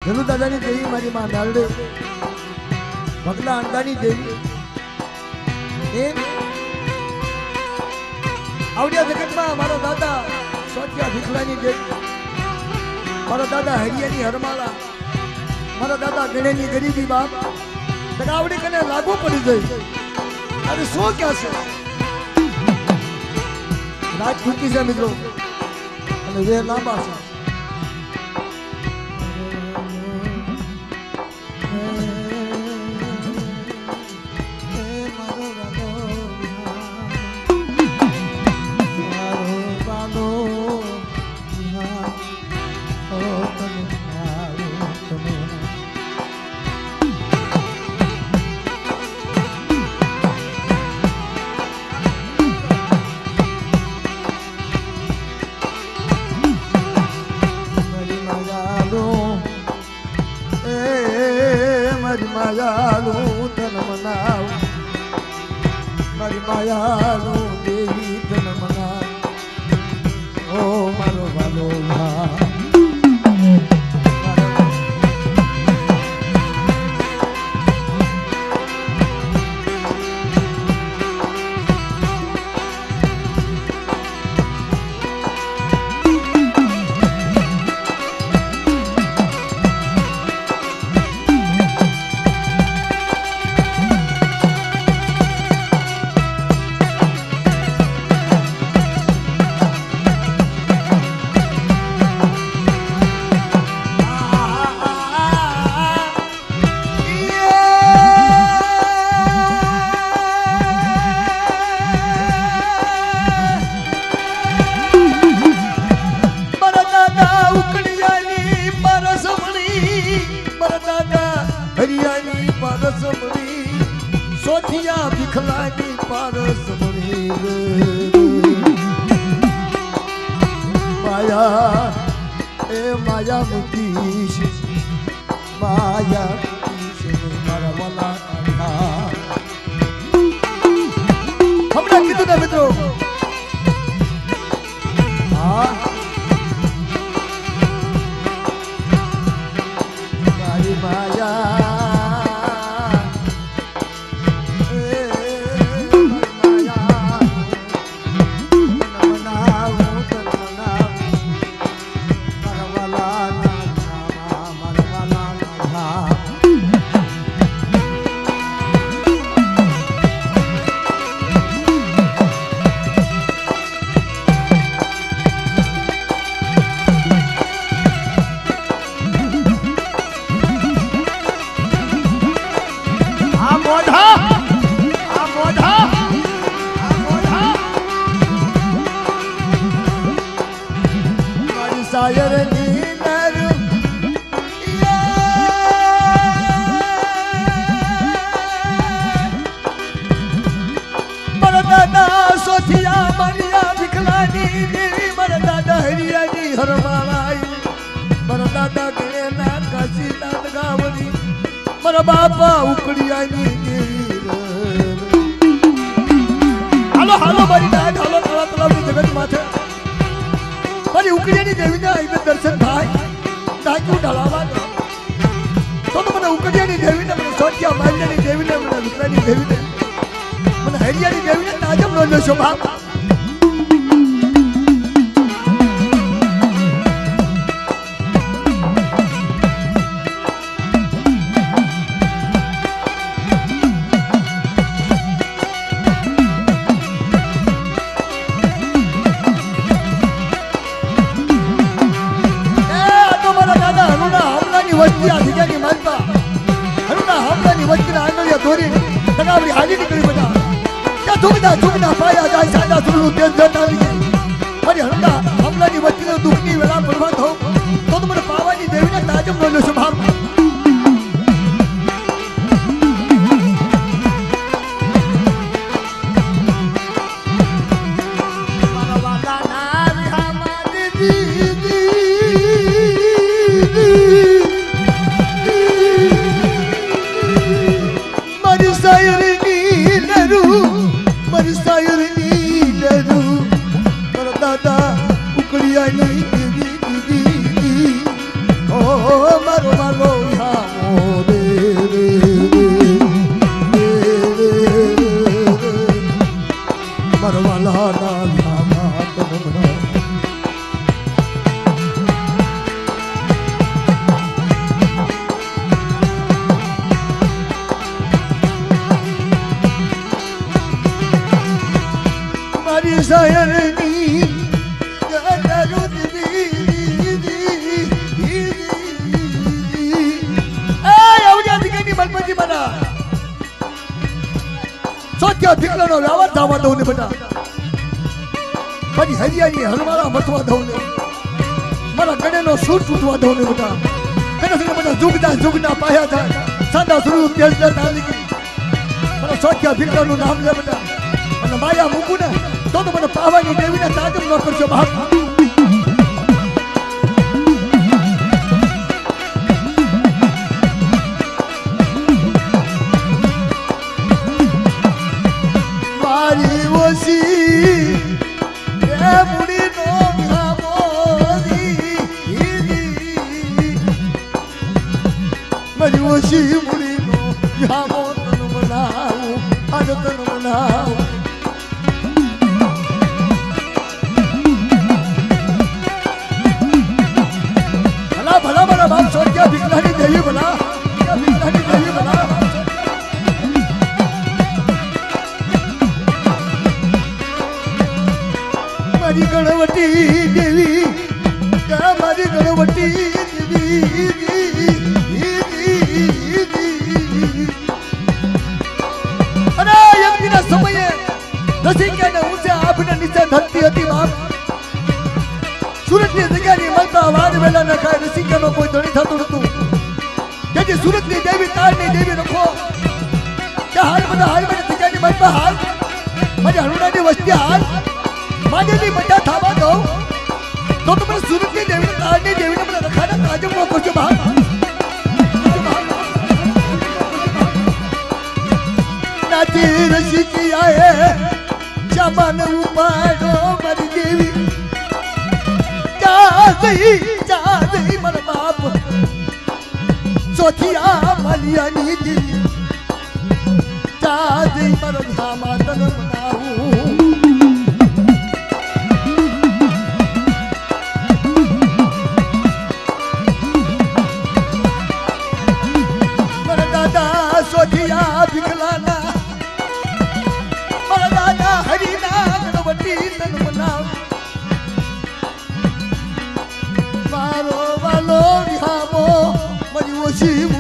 ધનુ દાદાની દેવી મારી માં નારડે ભગલા અંડાની દેવી એ આવડિયા જગતમાં મારા દાદા સોચિયા ભીખલાની દેવી, મારા દાદા હરિયાની હરમાળા, મારા દાદા ગણેની ગરીબી બાપ આવડી કને લાગુ પડી જાય. અરે શું ક્યાં છે રાત ટૂંકી છે મિત્રો અને વેર લાંબા છે. માયાલું તન મનાવ, મારી માયાલું દેવી તન મનાવ, ઓ મારો વાલો હરિયાની પારસ મળી, સોઠિયા ભીખલાની પારસ મળી. માયા એ માયા મૂકીશ, માયા મૂકીશ મારા વાલા. હમણાં કીધું ને મિત્રો, હા મારી માયા બાપા ઉકળિયાની દેવી. હાલો હાલો મારી દાદ, હાલો કાળા તળાવની જગત માથે મારી ઉકળિયાની દેવીના અહીંયા દર્શન થાય. ડાક્યું ઢળાવા તો મને ઉકળિયાની દેવીને, મને સોટિયા મારિયાની દેવીને, મને વિકલાની દેવીને, મને હરિયાની દેવીને તાજમ નો લેશો બાપ. પાયા જાય સાદા સુરનું તેજ જટાવી મારી હરડા હમલાની વચ્ચે દુઃખની વેળા પડવા થો તો મને પાવાની દેવીને તાજમ નો લેશો બાપ. મારી સાયરની નરું સાયરની દીકરાનો વ્યવહાર થવા દઉં ને બેટા પછી હરિયાની હલવાળા મથવા દઉં ને મારા ગળેનો સૂર તૂટવા દઉં ને બેટા એના બધા જુગના પાયા થાય સાદા સુરુ તેજ નીકળી મારા સોચ્યા દીકરાનું નામ લે બેટા અને માયા મૂકું ને તો મને પાવાની દેવીને તાજમ ન કરશો બાપ ગણવતી દેવી મારી ગણવતી અને યજ્ઞના સમયે રસિકાને ઊંચે આભને નીચે ધરતી હતી બાપ સુરતની જગ્યાની મળતા વાડ વેલા ન ખાય રસિકાનો કોઈ ધણી થતું નતું જેથી સુરતની દેવી તારની દેવી રખો કે હાલ બધા હાલ બધી જગ્યાની મળતા હાલ મારી હનુમાનની વસ્તી હાલ માનેલી મજા થવા દો તો તમે સુરતની દેવી તારની દેવીને મને રખાના તાજમ નો કરજો બાપ નાચી રસિકી આયે ચામાન ઉપાડો મારી દેવી જા જઈ મારા બાપ ચોથિયા માલિયાની દેવી જા જઈ મારા ધામા તન બનાવું ભીખલાના મારા દાદા હરિના ગણવતી તન મનાવ મારો વાલો વિહામો મારી ઓછી